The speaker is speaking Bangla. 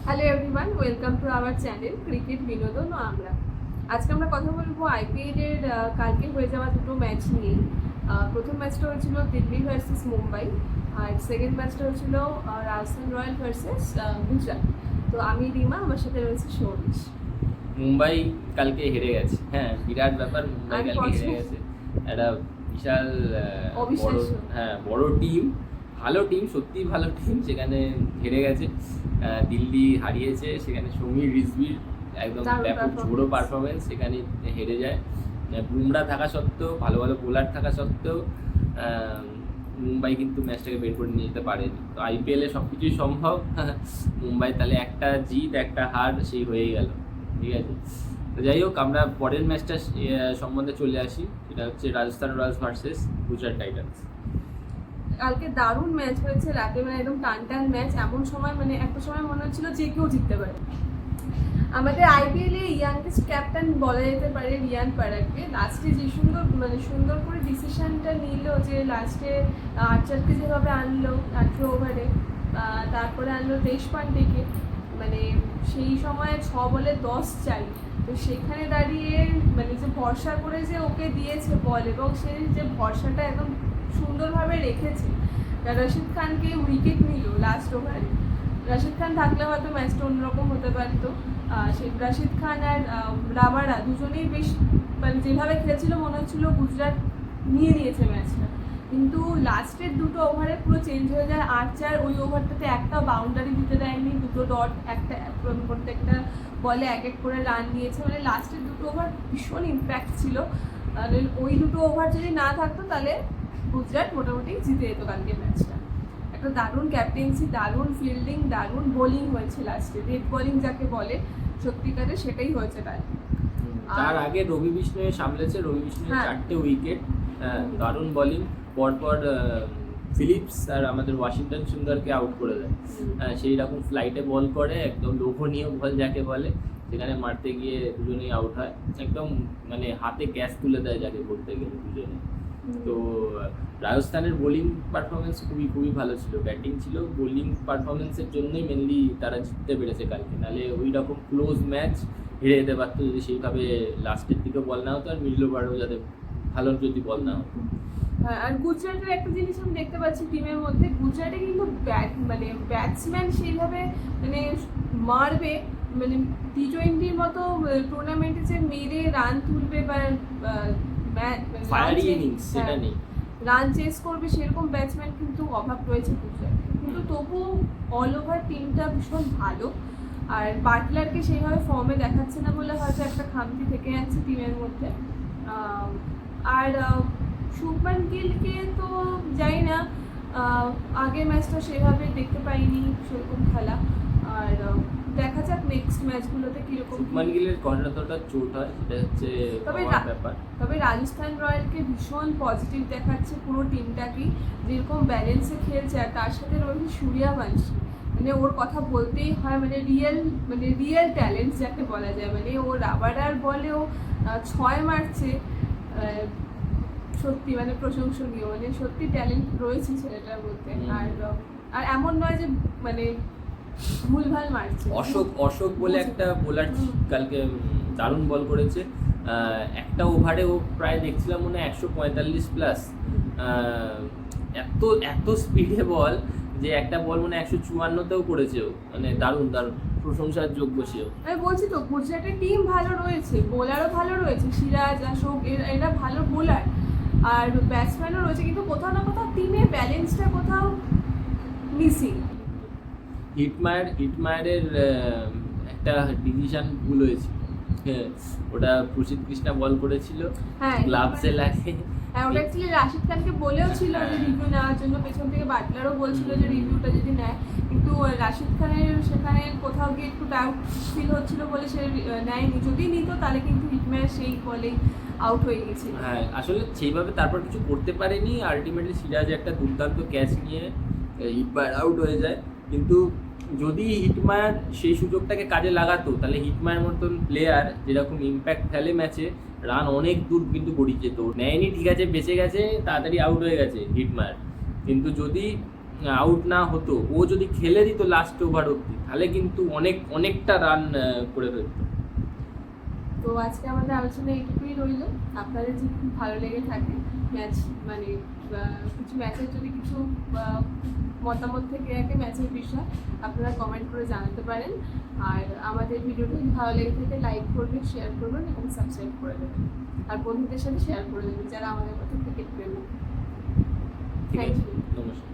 Hello everyone, welcome to our channel cricket বিনোদন ও আমরা। আজকে আমরা কথা বলবো আইপিএল এর কালকে হয়ে যাওয়া দুটো ম্যাচ নিয়ে। প্রথম ম্যাচটা হয়েছিল দিল্লি ভার্সেস মুম্বাই, আর সেকেন্ড ম্যাচটা হয়েছিল রাজস্থান রয়্যাল ভার্সেস গুজরাট। তো আমি রিমা, আমার সাথে রয়েছে সৌরিশ। মুম্বাই কালকে হেরে গেছে, হ্যাঁ বিরাট ব্যাপার। মুম্বাই কালকে হেরে গেছে, একটা বিশাল বড়, বড় টিম, ভালো টিম, সত্যি ভালো টিম, সেখানে হেরে গেছে। দিল্লি হারিয়েছে, সেখানে সমীর রিজভির একদম ব্যাপক ঝোড়ো পারফরমেন্স, সেখানে হেরে যায়। বুমরা থাকা সত্ত্বেও, ভালো ভালো বোলার থাকা সত্ত্বেও মুম্বাই কিন্তু ম্যাচটাকে বের করে নিয়ে যেতে পারেনি। তো আইপিএলে সব কিছুই সম্ভব। মুম্বাই তাহলে একটা জিত একটা হার সেই হয়ে গেল, ঠিক আছে। তো যাই হোক, আমরা পরের ম্যাচটা সম্বন্ধে চলে আসি। এটা হচ্ছে Rajasthan Royals versus Gujarat Titans. কালকে দারুণ ম্যাচ হয়েছে রাতে, মানে একদম টান ম্যাচ। এমন সময়, মানে একটা সময় মনে হচ্ছিল যে কেউ জিততে পারে। আমাদের আইপিএলে ইয়াংগেস্ট ক্যাপ্টেন বলা যেতে পারে রিয়ান পরাগকে। লাস্টে যে সুন্দর করে ডিসিশনটা নিল, যে লাস্টে আর্চারকে যেভাবে আনলো 18 ওভারে, তারপরে আনলো দেশপান্ডেকে, মানে সেই সময় 6 বলে 10 চাই। তো সেখানে দাঁড়িয়ে মানে যে ভরসা করে যে ওকে দিয়েছে বল, এবং সে যে ভরসাটা একদম সুন্দরভাবে রেখেছে। রশিদ খানকে উইকেট নিল লাস্ট ওভারে। রশিদ খান থাকলে হয়তো ম্যাচটা অন্যরকম হতে পারতো। রশিদ খান আর রাবাডা দুজনেই বেশ, মানে যেভাবে খেলেছিল মনে হচ্ছিল গুজরাট নিয়ে নিয়েছে ম্যাচটা। কিন্তু লাস্টের দুটো ওভারে পুরো চেঞ্জ হয়ে যায়। আর্চার ওই ওভারটাতে একটা বাউন্ডারি দিতে দেয়নি, দুটো ডট, একটা প্রত্যেকটা বলে এক এক করে রান নিয়েছে। মানে লাস্টের দুটো ওভার ভীষণ ইম্প্যাক্ট ছিল। ওই দুটো ওভার যদি না থাকতো তাহলে গুজরাট মোটামুটি জিতে যেত কালকে ম্যাচটা। একটা দারুণ ক্যাপ্টেন্সি, দারুণ ফিল্ডিং, দারুণ বোলিং হয়েছে লাস্টে। রেড বোলিং যাকে বলে সত্যিকারে, সেটাই হয়েছে তাই। তার আগে রবি বিষ্ণু সামলেছে, রবি বিষ্ণু 4টে উইকেট, দারুণ বোলিং। পরপর ফিলিপস আর আমাদের ওয়াশিংটন সুন্দরকে আউট করে দেয়। সেই রকম ফ্লাইটে বল করে, একদম লোভনীয় বল যাকে বলে, সেখানে মারতে গিয়ে দুজনেই আউট হয়। একদম মানে হাতে গ্যাস তুলে দেয় যাকে বলতে গেলে দুজনে। তো রাজস্থানের বোলিং পারফরমেন্স খুবই ভালো ছিল, ব্যাটিং ছিল, বোলিং পারফরমেন্সের জন্যই মেনলি তারা জিততে পেরেছে কালকে। নাহলে ওই রকম ক্লোজ ম্যাচ হেরে যেতে পারতো যদি সেইভাবে লাস্টের দিকে বল না হতো, আর মিডল ওভারেও যাতে ভালো যদি বল না হতো। হ্যাঁ, আর গুজরাটের একটা জিনিস আমি দেখতে পাচ্ছি টিমের মধ্যে, গুজরাটে কিন্তু ব্যাটসম্যান সেইভাবে মানে মারবে, মানে টি20-র মতো টুর্নামেন্টে যে মেরে রান তুলবে বা ফায়ারি ইনিংস সেটা নেই, রান চেস করবে, সেরকম ব্যাটসম্যান কিন্তু অভাব রয়েছে গুজরাটে। কিন্তু তবুও অল ওভার টিমটা ভীষণ ভালো। আর বাটলারকে সেইভাবে ফর্মে দেখাচ্ছে না বলে হয়তো একটা খামতি থেকে যাচ্ছে টিমের মধ্যে। আর শুভমান গিলকে তো জানি না, আগের ম্যাচটা সেভাবে দেখতে পাইনি সেরকম খেলা। আর দেখা যাক নেক্সট ম্যাচগুলোতে কীরকম। শুভমান গিলের কতটা চোট হয় সেটা হচ্ছে ব্যাপার। তবে রাজস্থান রয়্যালকে ভীষণ পজিটিভ দেখাচ্ছে পুরো টিমটাকেই, যেরকম ব্যালেন্সে খেলছে। আর তার সাথে রয়েছে সূর্যবংশী, মানে ওর কথা বলতেই হয়, মানে রিয়েল ট্যালেন্ট যাকে বলা যায়। মানে ও রাবাডার বলেও 6 মারছে, সত্যি মানে প্রশংসনীয়, মানে সত্যি ট্যালেন্ট রয়েছে ছেলেটার মধ্যে। আর এমন নয় যে মানে ভুলভাল মারছে। অশোক বলে একটা বোলার কালকে দারুণ বল করেছে। একটা ওভারে ও প্রায় দেখছিলাম মনে হয় 145+। এত স্পিডে বল, যে একটা বল মনে 154তেও করেছে ও, মানে দারুণ প্রশংসার যোগ্য সেও। আমি বলছি তো, গুজরাটের টিম ভালো রয়েছে, বোলারও ভালো রয়েছে, সিরাজ, অশোক এরা ভালো বোলার, আর ব্যাটসম্যানও রয়েছে। কিন্তু কোথাও না কোথাও টিমের ব্যালেন্সটা কোথাও মিসিং। হিটমায়ারের একটা ডিসিশন ভুল হয়েছিল। ওটা প্রসিদ্ধ কৃষ্ণা বল করেছিল, গ্লাভসে লাগে। ওটা অ্যাকচুয়ালি রাশিদ খানকে বলেও ছিল যে রিভিউ নেওয়ার জন্য, পেছন থেকে বাটলারও বলছিল যে রিভিউটা যদি নেয়। কিন্তু রাশিদ খানের সেখানে কোথাও গিয়ে একটু ডাউট ফিল হচ্ছিল বলে সে নেয়নি। যদি নিত তাহলে কিন্তু হিটম্যান সেই বলেই আউট হয়ে গেছিল। হ্যাঁ, আসলে সেইভাবে তারপর কিছু করতে পারেনি। আলটিমেটলি সিরাজ একটা দুর্দান্ত ক্যাচ নিয়ে হিটমায়ার আউট হয়ে যায়। কিন্তু যদি হিটমায়ার সেই সুযোগটাকে কাজে লাগাতো, তাহলে হিটমায়ার মতন প্লেয়ার যেরকম ইম্প্যাক্ট ফেলে ম্যাচে, রান অনেক দূর কিন্তু গড়িয়ে যেত। নেয়নি, ঠিক আছে, বেঁচে গেছে, তাড়াতাড়ি আউট হয়ে গেছে হিটমায়ার। কিন্তু যদি আউট না হতো, ও যদি খেলে দিত লাস্ট ওভার অব্দি, তাহলে কিন্তু অনেকটা রান করে ফেলতো। তো আজকে আমাদের আলোচনা এইটুকুই রইল। আপনাদের যদি খুব ভালো লেগে থাকে ম্যাচ, মানে কিছু ম্যাচের যদি কিছু মতামত থেকে থাকে ম্যাচের বিষয়, আপনারা কমেন্ট করে জানাতে পারেন। আর আমাদের ভিডিওটা যদি ভালো লেগে থাকে লাইক করবেন, শেয়ার করবেন এবং সাবস্ক্রাইব করে দেবেন। আর বন্ধুদের সাথে শেয়ার করে দেবেন যারা আমাদের মতো ক্রিকেট প্রেমী। ঠিক থ্যাংক আছে, ইউ। নমস্কার।